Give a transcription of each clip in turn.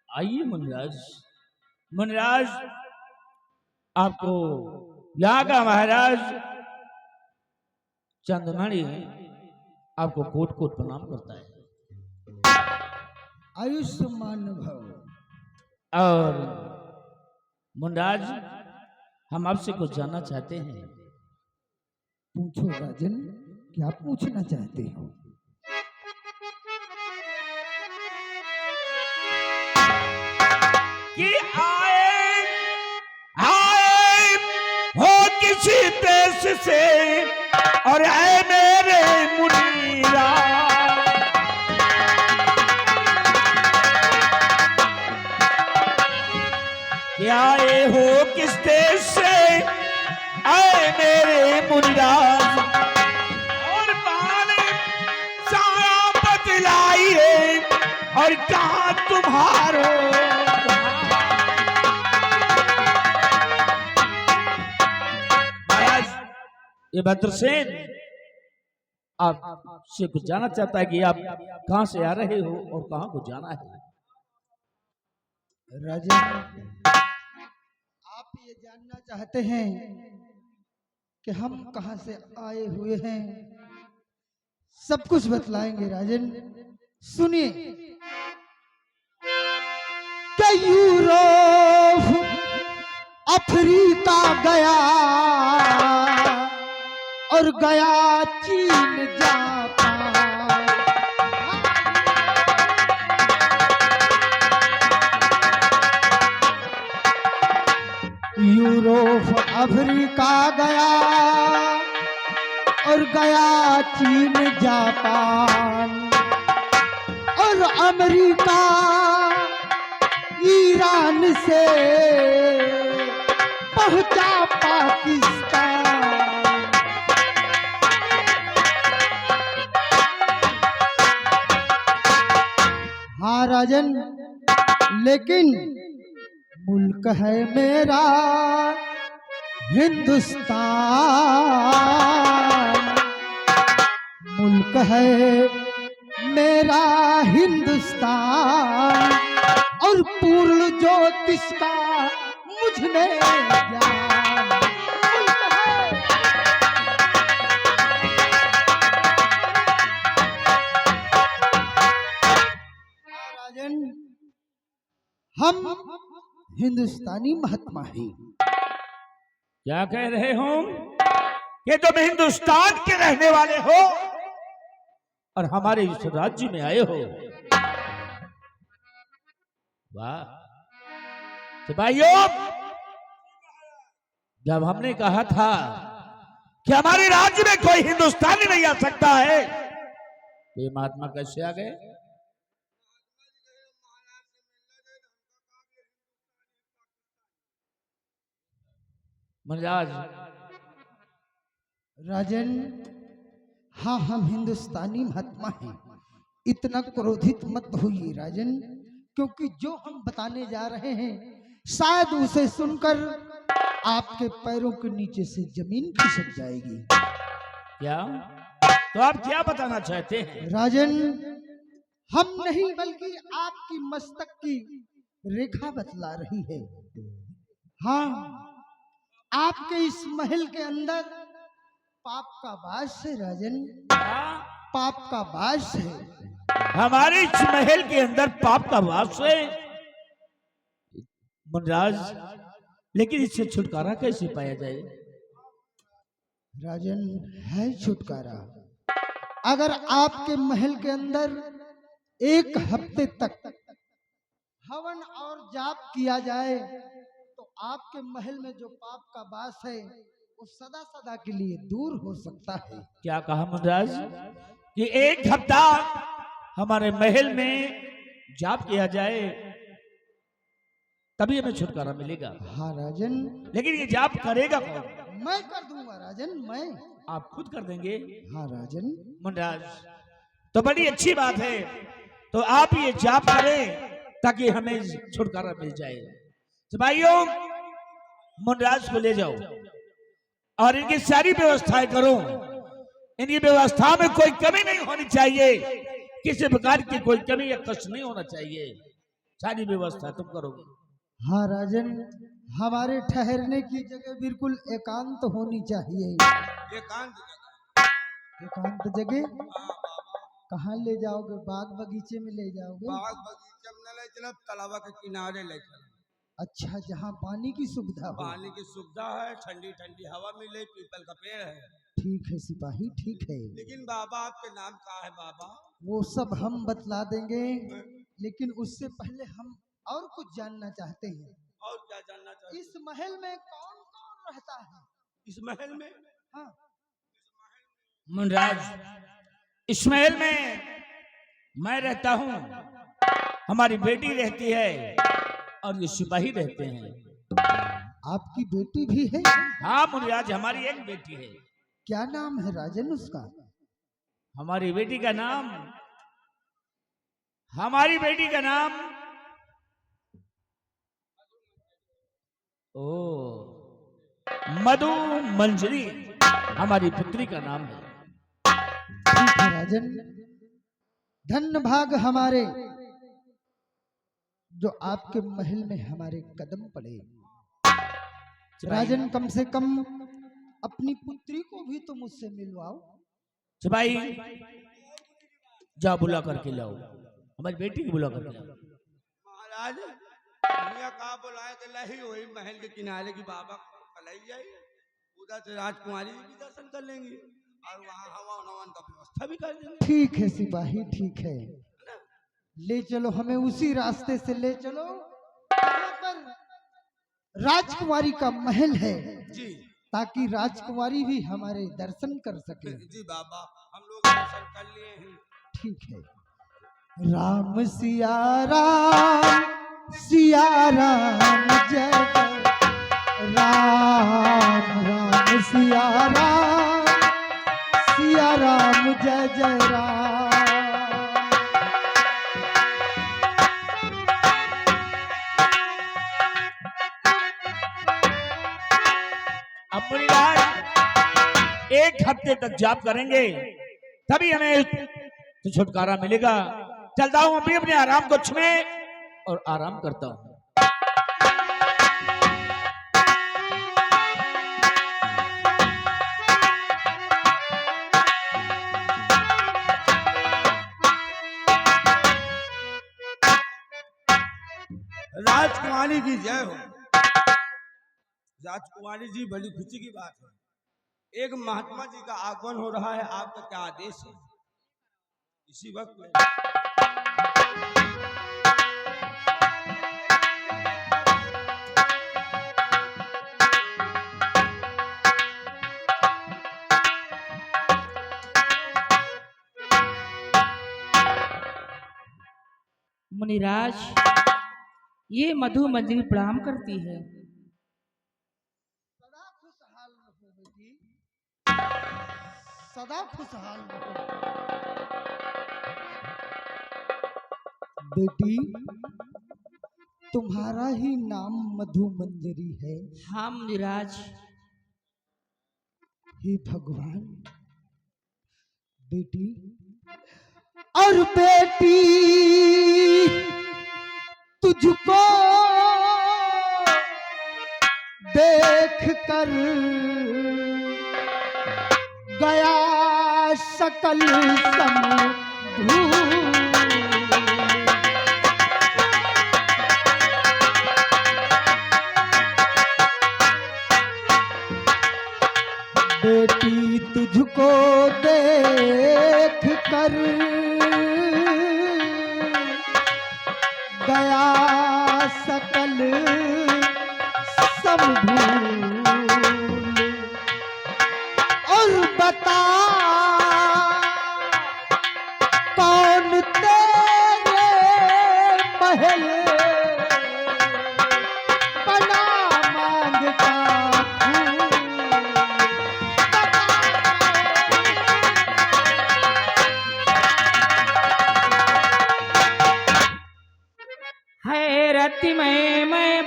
आइए मुनिराज, मुनिराज आपको यहाँ का महाराज चंद्रमणि आपको कोट कोट प्रणाम करता है। आयुष्मान भव। और मुनिराज, हम आपसे कुछ जानना चाहते हैं। पूछो राजन, क्या पूछना चाहते हो? कि आए हो किसी देश से और आए मेरे मुनीरा, कि आए हो किस देश से आए मेरे मुनीराज, और बाने सारा बतलाइए और कहाँ तुम्हारो। ये भद्रसेन आपसे कुछ जानना चाहता है कि आप कहां से आ रहे हो और कहां को जाना है। राजन, आप ये जानना चाहते हैं कि हम कहां से आए हुए हैं? सब कुछ बतलाएंगे राजन। सुनिए, कि यूरोप अफ्रीका गया और गया चीन जापान, यूरोप अफ्रीका गया और गया चीन जापान, और अमेरिका ईरान से पहुंचा पाकिस्तान। हाँ राजन, लेकिन मुल्क है मेरा हिंदुस्तान, मुल्क है मेरा हिंदुस्तान, और पूर्ण ज्योतिष का मुझ में ज्ञान। राजन, हम हिंदुस्तानी महात्मा हैं। क्या कह रहे हो कि तुम हिंदुस्तान के रहने वाले हो और हमारे इस राज्य में आए हो? वाह सिपाहियों, जब हमने कहा था कि हमारे राज्य में कोई हिंदुस्तानी नहीं आ सकता है, तो ये महात्मा कैसे आ गए? महाराज राजन, हाँ, हम हिंदुस्तानी महात्मा हैं। इतना क्रोधित मत होइए राजन, क्योंकि जो हम बताने जा रहे हैं शायद उसे सुनकर आपके पैरों के नीचे से जमीन खिसक जाएगी। क्या? तो आप क्या बताना चाहते हैं? राजन, हम नहीं बल्कि आपकी मस्तक की रेखा बतला रही है। हाँ, आपके इस महल के अंदर पाप का वास है राजन, पाप का वास है। हमारे इस महल के अंदर पाप का वास है मुनिराज, लेकिन इससे छुटकारा कैसे पाया जाए? राजन, है छुटकारा। अगर आपके महल के अंदर एक हफ्ते तक हवन और जाप किया जाए तो आपके महल में जो पाप का वास है वो सदा सदा के लिए दूर हो सकता है। क्या कहा मुनिराज कि एक हफ्ता हमारे महल में जाप किया जाए तभी हमें छुटकारा मिलेगा? हाँ राजन, लेकिन ये जाप करेगा कौन? मैं कर दूंगा राजन, मैं। आप खुद कर देंगे? हाँ राजन। मुनिराज, तो बड़ी अच्छी बात है। तो आप ये जाप करें ताकि हमें छुटकारा मिल जाए। सिपाहियों, मुनिराज को ले जाओ और इनकी सारी व्यवस्थाएं करो। इनकी व्यवस्था में कोई कमी नहीं होनी चाहिए, किसी प्रकार की कोई कमी या कष्ट नहीं होना चाहिए। सारी व्यवस्था तुम करोगे। हाँ राजन, हमारे ठहरने की जगह बिल्कुल एकांत होनी चाहिए। एकांत जगह कहाँ ले जाओगे? बाग बगीचे में ले जाओगे? बाग बगीचे में न ले चलो, तालाब के किनारे ले चलो। अच्छा, जहाँ पानी की सुविधा हो। पानी की सुविधा है, ठंडी ठंडी हवा मिले, पीपल का पेड़ है। ठीक है सिपाही, ठीक है। लेकिन बाबा आपके नाम क्या है बाबा? वो सब हम बतला देंगे, लेकिन उससे पहले हम और कुछ जानना चाहते हैं। और क्या जानना चाहते? इस महल में कौन कौन रहता है? इस महल में? हाँ मुनिराज, इस महल में मैं रहता हूँ, हमारी बेटी रहती है और ये सिपाही रहते हैं। आपकी बेटी भी है? हाँ मुनिराज, हमारी एक बेटी है। क्या नाम है राजन उसका? हमारी बेटी का नाम मधु मंजरी, हमारी पुत्री का नाम है। ठीक है राजन, धन्य भाग हमारे जो आपके महल में हमारे कदम पड़े। राजन, कम से कम अपनी पुत्री को भी तो मुझसे मिलवाओ। सिपाही, जा बुला करके लाओ, हमारी बेटी की बुला करके लाओ। महाराज, दुनिया कहाँ बुलाए तो लही वही महल के किनारे की बाबा कलाई जाए, उधर से राजकुमारी जी भी दर्शन कर लेंगे और वहाँ हवा नवन का व्यवस्था भी कर देंगे। ठीक है सिपाही, ठीक है, ले चलो, हमें उसी रास्ते से ले चलो जहाँ पर राजकुमारी का महल है जी, ताकि राजकुमारी भी हमारे दर्शन कर सके। जी बाबा, हम लोग दर्शन कर लिए हैं। ठीक है। राम सिया राम, सिया राम जय जय राम, राम सिया राम, सिया राम जय जय राम। अब मुनिराज, एक हफ्ते तक जाप करेंगे तभी हमें तो छुटकारा मिलेगा। चलता हूं अभी अपने आराम कक्ष में और आराम करता हूं। राजकुमारी की जय हो। राजकुमारी जी, बड़ी खुशी की बात है, एक महात्मा जी का आगमन हो रहा है, आपका क्या आदेश है? इसी वक्त में मुनिराज, ये मधु मंजरी प्रणाम करती है। सदा खुशहाल रहो बेटी, सदा खुशहाल रहो। बेटी, तुम्हारा ही नाम मधु मंजरी है? हाँ मुनिराज। हे भगवान, बेटी और बेटी तुझको देख कर गया सकल समूह। बेटी तुझको देख कर गया सकल समभूल। और बता कौन तेरे महल बना मांगता फूल।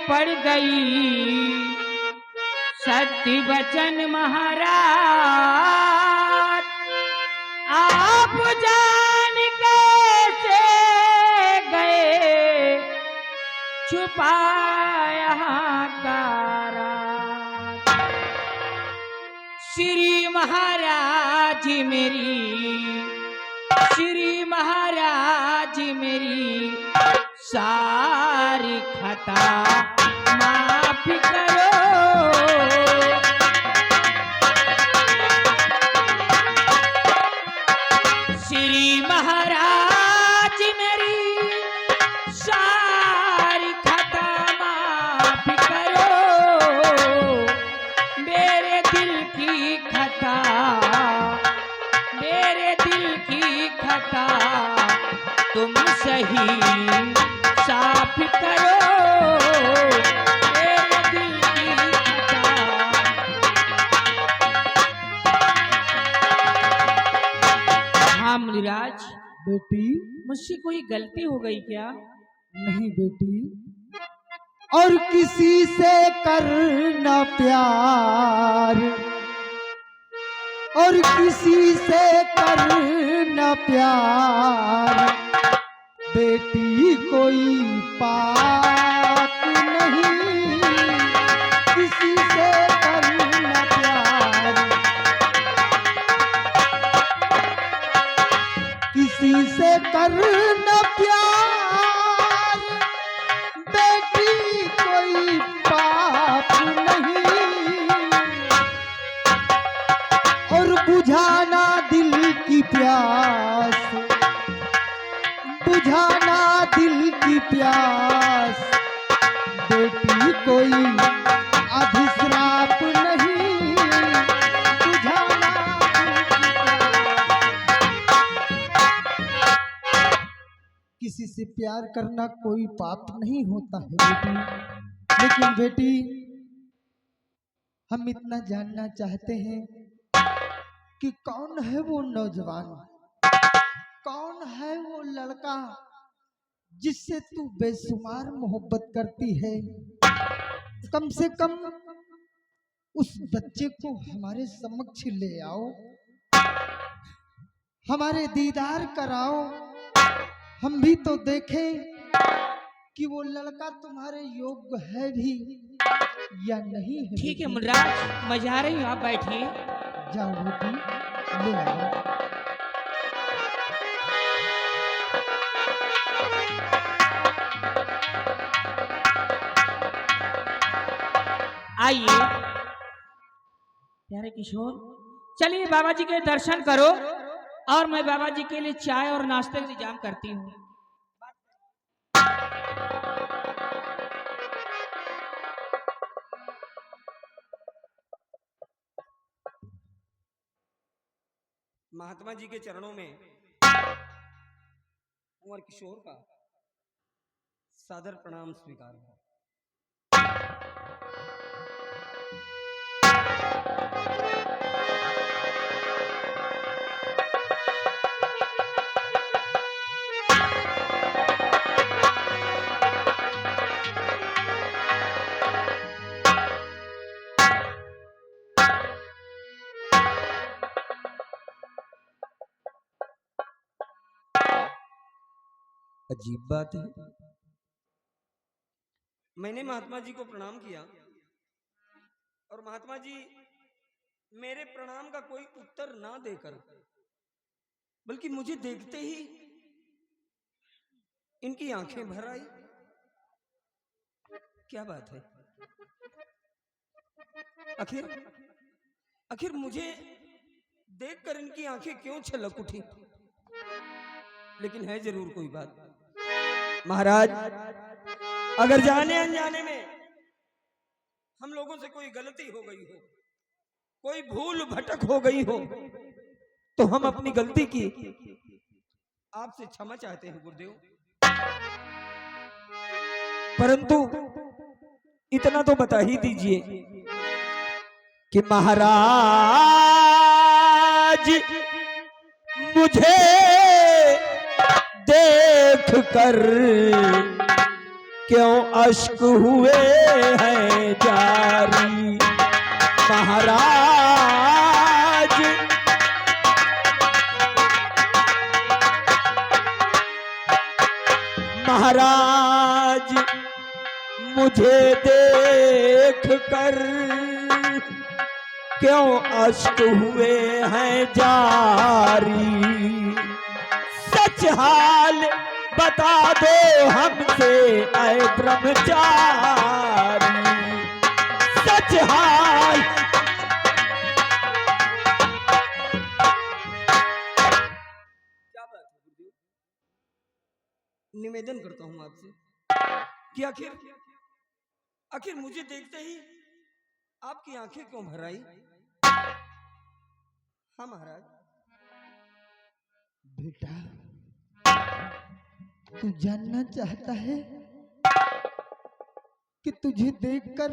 पड़ गई सत्य वचन महाराज, आप जान कैसे गए छुपाया कारा। श्री महाराज मेरी, श्री महाराज मेरी सारी खता माफ करो। श्री महाराज मेरी सारी खता माफ करो। मेरे दिल की खता, मेरे दिल की खता तुम सही साफ करो। मेरे दिल की खता। हाँ मुनिराज, बेटी मुझसे कोई गलती हो गई क्या? नहीं बेटी, और किसी से करना प्यार, और किसी से करना प्यार, बेटी कोई पाप नहीं, किसी से करना प्यार, किसी से करना प्यार, बेटी कोई पाप नहीं, और बुझाना दिल की प्यास, बुझाना दिल की प्यास, बेटी कोई अभिश्राप नहीं, बुझाना दिल की प्यास। किसी से प्यार करना कोई पाप नहीं होता है बेटी, लेकिन बेटी हम इतना जानना चाहते हैं कि कौन है वो नौजवान, कौन है वो लड़का जिससे तू बेशुमार मोहब्बत करती है। कम से कम उस बच्चे को हमारे समक्ष ले आओ, हमारे दीदार कराओ, हम भी तो देखें कि वो लड़का तुम्हारे योग्य है भी या नहीं है। ठीक है मुनिराज, मैं जा रही हूँ, आप बैठिए। जाओ बेटी, ले आओ। आइए प्यारे किशोर, चलिए बाबा जी के दर्शन करो और मैं बाबा जी के लिए चाय और नाश्ते का इंतजाम करती हूँ। महात्मा जी के चरणों में कुंवर किशोर का सादर प्रणाम स्वीकार हो। अजीब बात है, मैंने महात्मा जी को प्रणाम किया और महात्मा जी मेरे प्रणाम का कोई उत्तर ना देकर बल्कि मुझे देखते ही इनकी आंखें भर आई। क्या बात है? आखिर मुझे देखकर इनकी आंखें क्यों छलक उठी? लेकिन है जरूर कोई बात। महाराज, अगर जाने अनजाने में हम लोगों से कोई गलती हो गई हो, कोई भूल भटक हो गई हो, तो हम अपनी गलती की आपसे क्षमा चाहते हैं गुरुदेव। परंतु इतना तो बता ही दीजिए कि महाराज मुझे देख कर क्यों अश्क हुए हैं जारी महाराज। महाराज मुझे देख कर क्यों अश्क हुए हैं जारी। सच हाल बता दो हमसे ऐ ब्रह्मचारी। सच हाल क्या बात है गुरुदेव? निवेदन करता हूं आपसे कि आखिर मुझे देखते ही आपकी आंखें क्यों भर आई? हाँ महाराज। बेटा, तू जानना चाहता है कि तुझे देखकर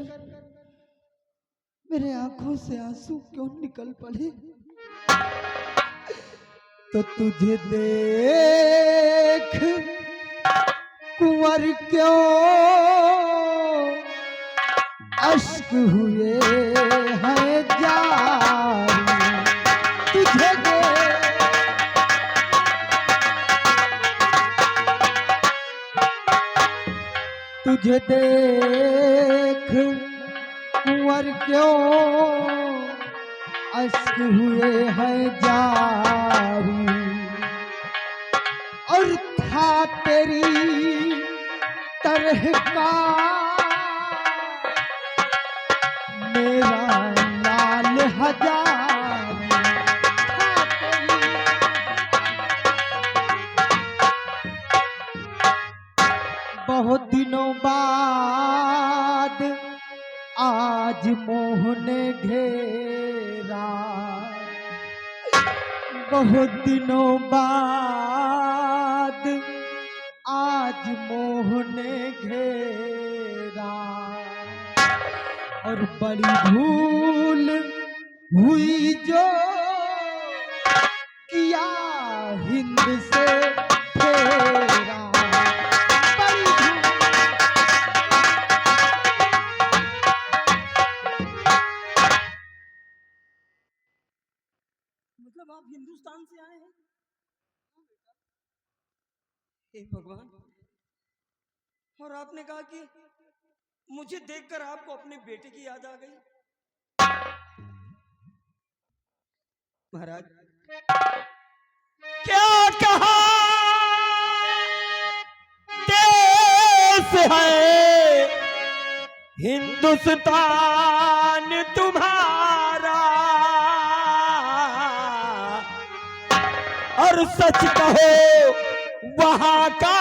मेरे आंखों से आंसू क्यों निकल पड़े? तो तुझे देख कुंवर क्यों अश्क हुए हैं जारी। तुझे तुझे देख कुंवर क्यों अश्क हुए हैं जारी। और था तेरी तरह का मेरा लाल हजारी। था तेरी बहुत दिनों बाद आज मोह ने घेरा। बहुत दिनों बाद आज मोह ने घेरा। और बड़ी भूल हुई जो किया हिंद से फेरा। बड़ी भूल मतलब आप हिंदुस्तान से आए हैं? हे भगवान, और आपने कहा कि मुझे देखकर आपको अपने बेटे की याद आ गई। महाराज क्या कहा देश है हिंदुस्तान तुम्हारा। और सच कहो वहां का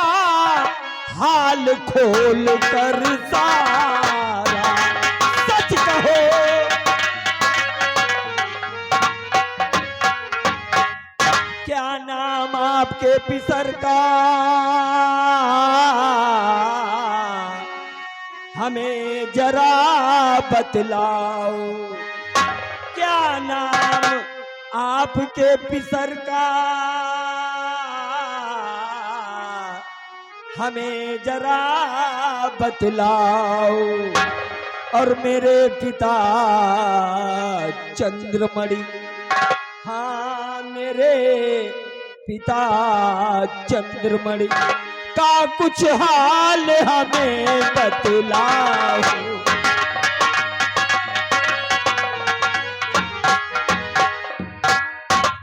हाल खोल कर सारा। सच कहो क्या नाम आपके पिसर का हमें जरा बतलाओ। क्या नाम आपके पिसर का हमें जरा बतलाओ। और मेरे पिता चंद्रमणि, हाँ मेरे पिता चंद्रमणि का कुछ हाल हमें बतलाओ।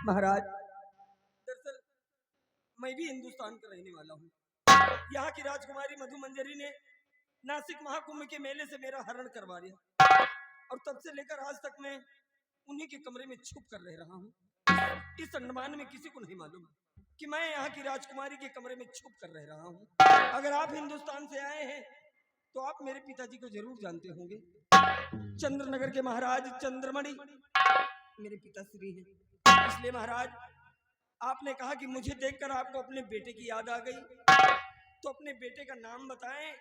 महाराज दरअसल मैं भी हिंदुस्तान का रहने वाला हूँ। यहाँ की राजकुमारी मधु मंजरी ने नासिक महाकुंभ के मेले से मेरा हरण करवा लिया। और तब से लेकर आज तक मैं उन्हीं के कमरे में छुप कर रह रहा हूँ। इस अंडमान में किसी को नहीं मालूम कि मैं यहाँ की राजकुमारी के कमरे में छुप कर रह रहा हूँ। अगर आप हिंदुस्तान से आए हैं तो आप मेरे पिताजी को जरूर जानते होंगे। चंद्रनगर के महाराज चंद्रमणि मेरे पिताश्री हैं। इसलिए महाराज आपने कहा कि मुझे देखकर आपको अपने बेटे की याद आ गई, तो अपने बेटे का नाम बताएं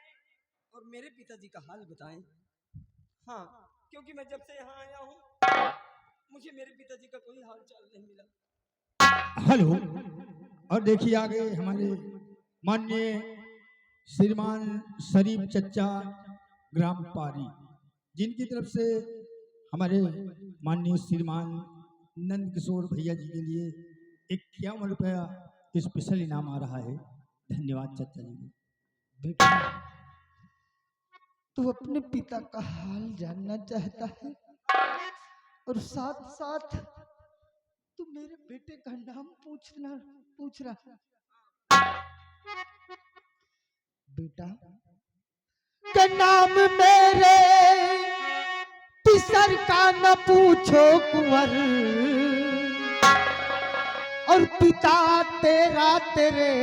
और मेरे पिताजी का हाल बताएं। हाँ, क्योंकि मैं जब से यहाँ आया हूँ मुझे मेरे पिताजी का कोई हाल चाल नहीं मिला। हेलो। और देखिए आगे हमारे माननीय श्रीमान शरीफ चच्चा ग्राम पारी, जिनकी तरफ से हमारे माननीय श्रीमान नंद किशोर भैया जी के लिए 51 रुपया स्पेशल इनाम आ रहा है। धन्यवाद चच्चा जी। बेटा, तू अपने पिता का हाल जानना चाहता है और साथ साथ तू मेरे बेटे का नाम पूछ रहा। बेटा का नाम मेरे पिसर का न पूछो कुंवर, और पिता तेरा तेरे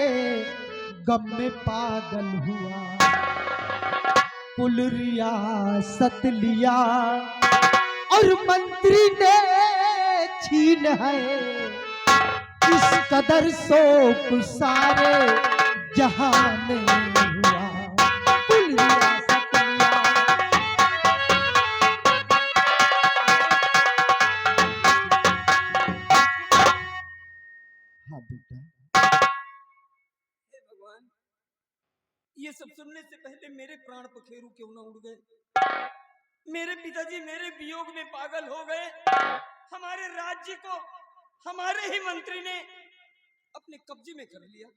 गम में पागल हुआ। कुल रियासत लिया और मंत्री ने छीन है, इस कदर शोक सारे जहां में हुआ। कुल रियासत लिया। हाँ बेटा, हे भगवान, ये सब सुनने से पहले मेरे प्राण पखेरु क्यों ना उड़ गए। मेरे पिताजी मेरे वियोग में पागल हो गए। हमारे राज्य को हमारे ही मंत्री ने अपने कब्जे में कर लिया।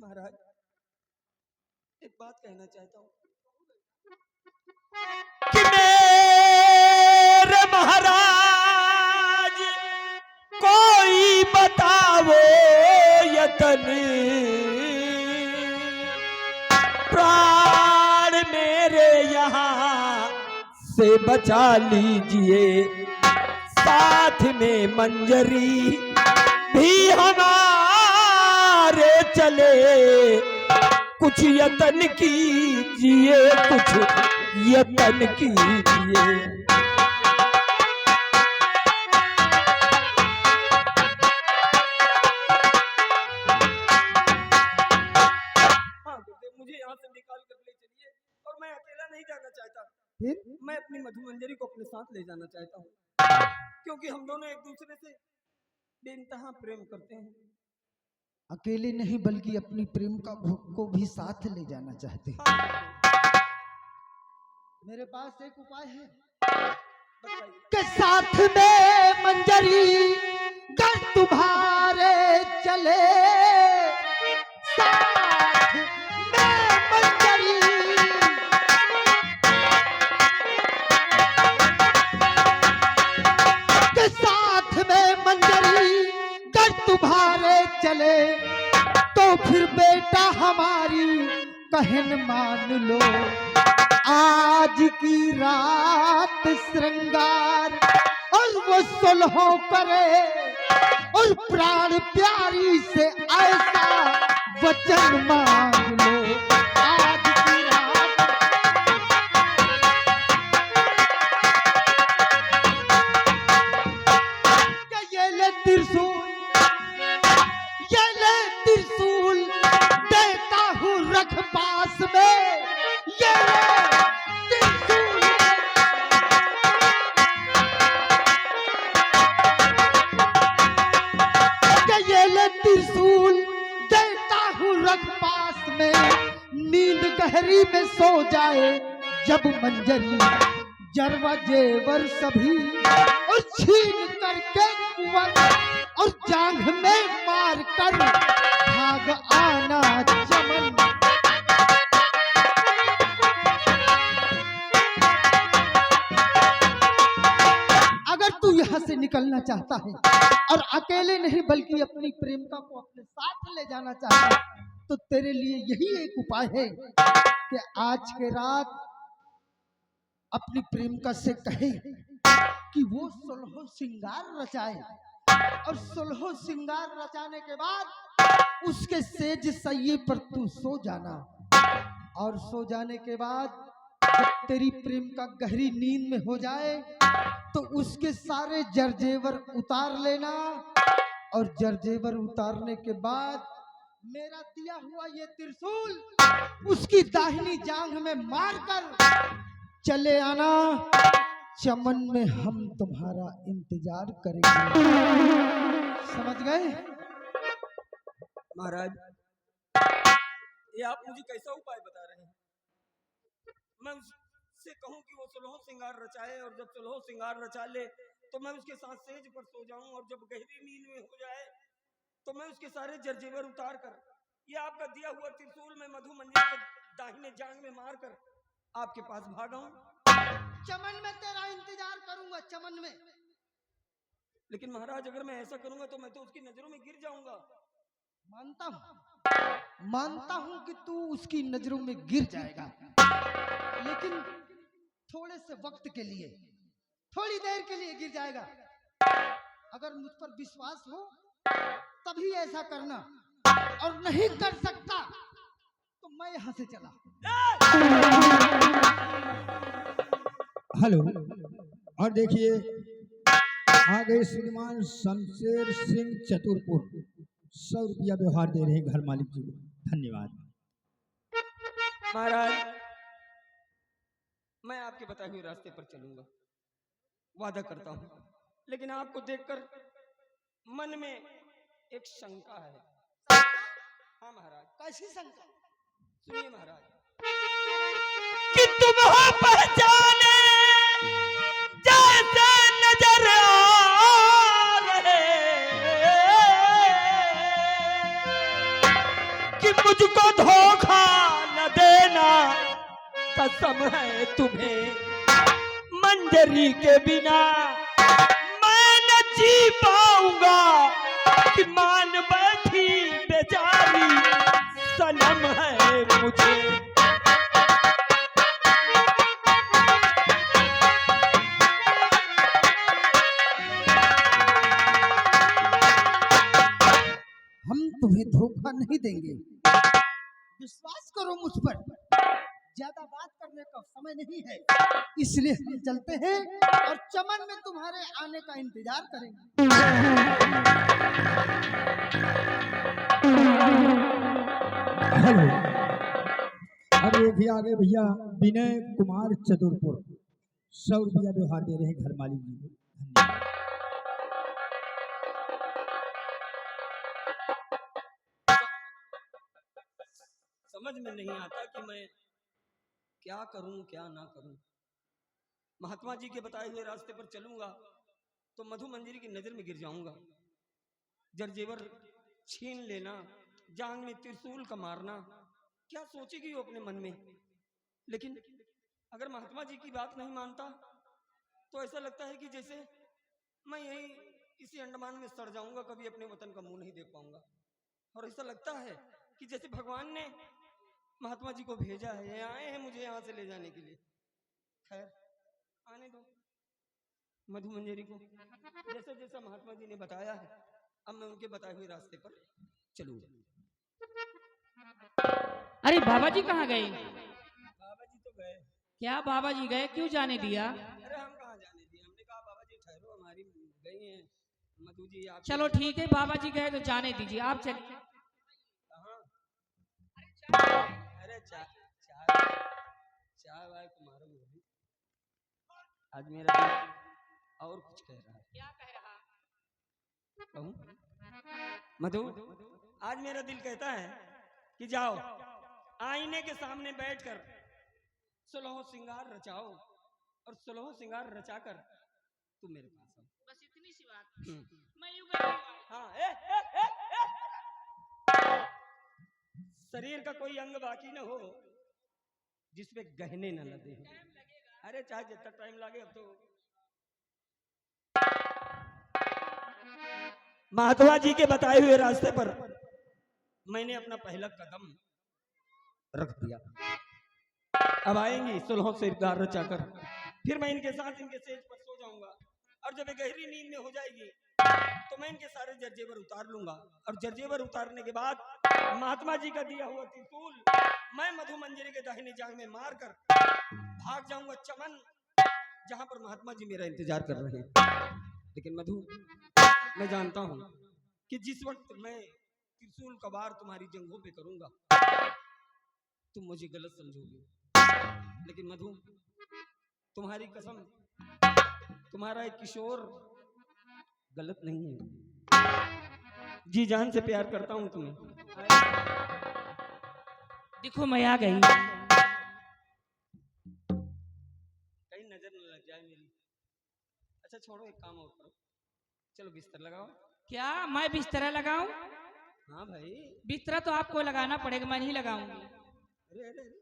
महाराज, एक बात कहना चाहता हूँ कि मेरे महाराज कोई बतावो यतन, प्राण मेरे यहाँ से बचा लीजिए, साथ में मंजरी भी हमारे चले। कुछ यतन कीजिए, कुछ यतन कीजिए। हाँ गुरुदेव, मुझे यहाँ से निकाल कर ले चलिए, और मैं अकेला नहीं जाना चाहता। फिर मैं अपनी मधुमंजरी को अपने साथ ले जाना चाहता हूँ, क्योंकि हम दोनों एक दूसरे से बेइंतहा प्रेम करते हैं। अकेले नहीं बल्कि अपनी प्रेम का को भी साथ ले जाना चाहते हैं। हाँ, मेरे पास एक उपाय है बताइए। के साथ में मंजरी कर तुम्हारे चले, साथ में मंजरी के साथ में मंजरी कर तुम्हारे चले, तो फिर बेटा हमारी कहन मान लो। आज की रात श्रृंगार और वो सुलहो करे, और प्राण प्यारी से ऐसा वचन मांग लो। आज की रात ये ले त्रिशूल, ये ले त्रिशूल देता हूँ रख पास में। ये ले त्रिशूल, ये ले त्रिशूल देता हूँ रख पास में। नींद गहरी में सो जाए जब मंजरी, जरवा जेवर सभी और छीन करके कुंवर, और जांघ में मार कर भाग आना चमन। अगर तू यहाँ से निकलना चाहता है और अकेले नहीं बल्कि अपनी प्रेमिका को अपने साथ ले जाना चाहता है, तो तेरे लिए यही एक उपाय है कि आज के रात अपनी प्रेमिका से कहे कि वो सुलहो श्रृंगार रचाए, और सुलहो श्रृंगार रचाने के बाद उसके सेज सैये पर तू सो जाना, और सो जाने के बाद जब तेरी प्रेमिका गहरी नींद में हो जाए तो उसके सारे जरजेवर उतार लेना, और जरजेवर उतारने के बाद मेरा दिया हुआ ये त्रिशूल उसकी दाहिनी जांघ में मारकर चले आना। चमन में हम तुम्हारा इंतजार करेंगे। समझ गए? महाराज, ये आप मुझे कैसा उपाय बता रहे हैं? मैं उससे कहूं कि वो 16 श्रृंगार रचाए, और जब 16 श्रृंगार रचा ले तो मैं उसके साथ सेज पर सो जाऊं, और जब गहरी नींद में हो जाए तो मैं उसके सारे जरजेवर उतार कर ये आपका दिया हुआ त्रिशूल में मधु मंजरी के दाहिने जांग में मार कर आपके पास भागाऊं। चमन में तेरा इंतजार करूंगा, चमन में। लेकिन महाराज अगर मैं ऐसा करूंगा तो मैं तो उसकी नजरों में गिर जाऊंगा। मानता हूं कि तू उसकी नजरों में गिर जाएगा, लेकिन थोड़े से वक्त के लिए, थोड़ी देर के लिए गिर जाएगा। अगर मुझ पर विश्वास हो तभी ऐसा करना, और नहीं कर सकता तो मैं यहां से चला। हेलो, और देखिए आ गए श्रीमान शमशेर सिंह चतुरपुर, 100 रुपया व्यवहार दे रहे हैं घर मालिक जी को। धन्यवाद। महाराज मैं आपके बताए हुए रास्ते पर चलूंगा, वादा करता हूं, लेकिन आपको देखकर मन में एक शंका है। हाँ महाराज। कैसी शंका? सुनिए महाराज। कि तुम हो पहचाने जैसे नजर आ रहे, कि मुझको धोखा न देना, कसम है तुम्हें मंजरी के बिना मैं न जी पाऊंगा, कि मान बैठी बेचारी सनम है मुझे। हम तुम्हें धोखा नहीं देंगे, विश्वास करो मुझ पर। ज्यादा बात करने का समय नहीं है, इसलिए हम चलते हैं और चमन में तुम्हारे आने का इंतजार करेंगे। हेलो, और ये भी आ गए भैया विनय कुमार चतुरपुर, 100 रुपया व्यवहार दे रहे हैं घर मालिक जी को। धन्यवाद। समझ में नहीं आता कि मैं क्या करूं क्या ना करूं। महात्मा जी के बताए हुए रास्ते पर चलूंगा तो मधु मंजरी की नजर में गिर जाऊंगा, जरजेवर छीन लेना, जांग में त्रिशूल का मारना, क्या सोचेगी वो अपने मन में। लेकिन अगर महात्मा जी की बात नहीं मानता तो ऐसा लगता है कि जैसे मैं यही इसी अंडमान में सड़ जाऊंगा, कभी अपने वतन का मुंह नहीं देख पाऊंगा। और ऐसा लगता है कि जैसे भगवान ने महात्मा जी को भेजा है, ये आए हैं मुझे यहाँ से ले जाने के लिए। खैर आने दो मधु मंजरी को, जैसा जैसा महात्मा जी ने बताया है अब मैं उनके बताए हुए रास्ते पर चलूंगा। अरे बाबा जी कहाँ गए? बाबा जी तो गए। क्या बाबा जी गए, क्यों जाने दिया? अरे हम कहाँ जाने दिए, हमने कहा बाबा जी ठहरो, हमारी गई हैं मधु जी। आप चलो ठीक है, बाबा जी गए तो जाने दीजिए, आप चलिए। अरे चाय वाय तुम्हारा मुझे आज मेरा दिल और कुछ कह रहा है। क्या कह रहा? कहूं मधु, आज मेरा दिल कहता है कि जाओ आईने के सामने बैठकर 16 श्रृंगार रचाओ, और 16 श्रृंगार रचाकर तुम मेरे पास आओ। बस इतनी सी बात। मैं यूं कर हाँ शरीर का कोई अंग बाकी न हो जिसमें गहने न लगे हो। अरे चाहे जितना टाइम लगे, अब तो महात्मा जी के बताए हुए रास्ते पर मैंने अपना पहला कदम रख दिया। अब आएंगी 16 श्रृंगार रचाकर, फिर मैं इनके साथ इनके सेज पर सो जाऊंगा, और जब ये गहरी नींद में हो जाएगी तो मैं इनके सारे जरजेवर उतार लूंगा, और जरजेवर उतारने के बाद महात्मा जी का दिया हुआ त्रिशूल मैं मधु मंजरी के दाहिने जांग में मार कर भाग जाऊंगा चमन, जहां पर महात्मा जी मेरा इंतजार कर रहे हैं। लेकिन मधु, मैं जानता हूं कि जिस वक्त मैं त्रिशूल का वार तुम्हारी जंघों पे करूंगा तुम मुझे गलत समझोगे। लेकिन मधु, तुम्हारी कसम, तुम्हारा एक किशोर गलत नहीं है, जी जान से प्यार करता हूं तुम्हें। देखो मैं आ गई। कहीं नजर न लग जाए मेरी। अच्छा छोड़ो, एक काम और करो, चलो बिस्तर लगाओ। क्या मैं बिस्तरा लगाऊं? हाँ भाई। बिस्तरा तो आपको लगाना पड़ेगा, मैं नहीं लगाऊंगी। अरे अरे अरे,